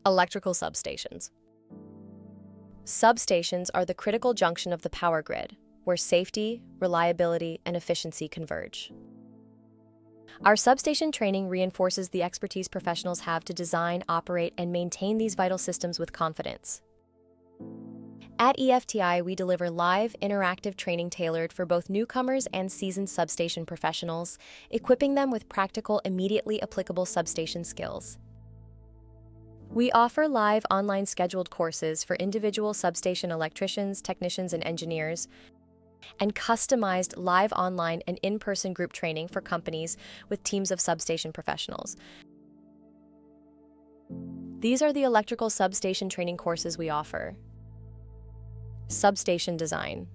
Electrical substations. Substations are the critical junction of the power grid, where safety, reliability, and efficiency converge. Our substation training reinforces the expertise professionals have to design, operate, and maintain these vital systems with confidence. At EFTI, we deliver live, interactive training tailored for both newcomers and seasoned substation professionals, equipping them with practical, immediately applicable substation skills. We offer live online scheduled courses for individual substation electricians, technicians, and engineers, and customized live online and in-person group training for companies with teams of substation professionals. These are the electrical substation training courses we offer. Substation design.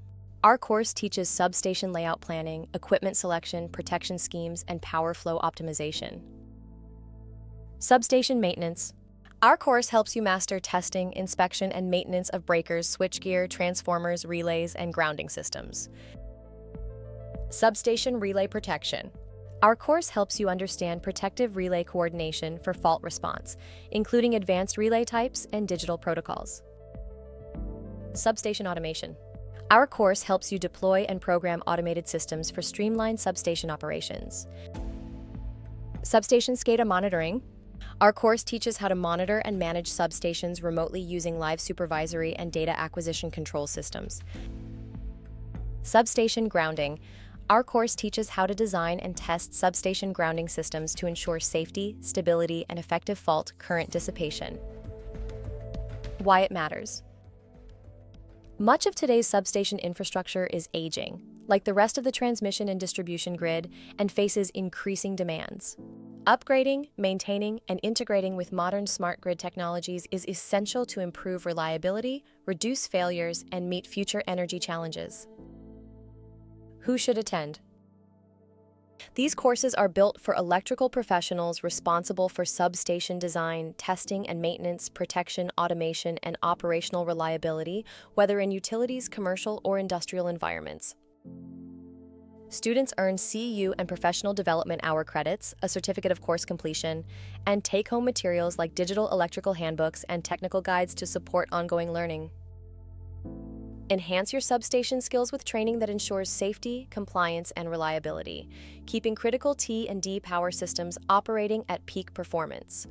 Our course teaches substation layout planning, equipment selection, protection schemes, and power flow optimization. Substation maintenance. Our course helps you master testing, inspection, and maintenance of breakers, switchgear, transformers, relays, and grounding systems. Substation relay protection. Our course helps you understand protective relay coordination for fault response, including advanced relay types and digital protocols. Substation automation. Our course helps you deploy and program automated systems for streamlined substation operations. Substation SCADA monitoring. Our course teaches how to monitor and manage substations remotely using live supervisory and data acquisition control systems. Substation grounding. Our course teaches how to design and test substation grounding systems to ensure safety, stability, and effective fault current dissipation. Why it matters. Much of today's substation infrastructure is aging, like the rest of the transmission and distribution grid, and faces increasing demands. Upgrading, maintaining, and integrating with modern smart grid technologies is essential to improve reliability, reduce failures, and meet future energy challenges. Who should attend? These courses are built for electrical professionals responsible for substation design, testing and maintenance, protection, automation, and operational reliability, whether in utilities, commercial, or industrial environments. Students earn CEU and Professional Development Hour credits, a certificate of course completion, and take-home materials like digital electrical handbooks and technical guides to support ongoing learning. Enhance your substation skills with training that ensures safety, compliance, and reliability, keeping critical T and D power systems operating at peak performance.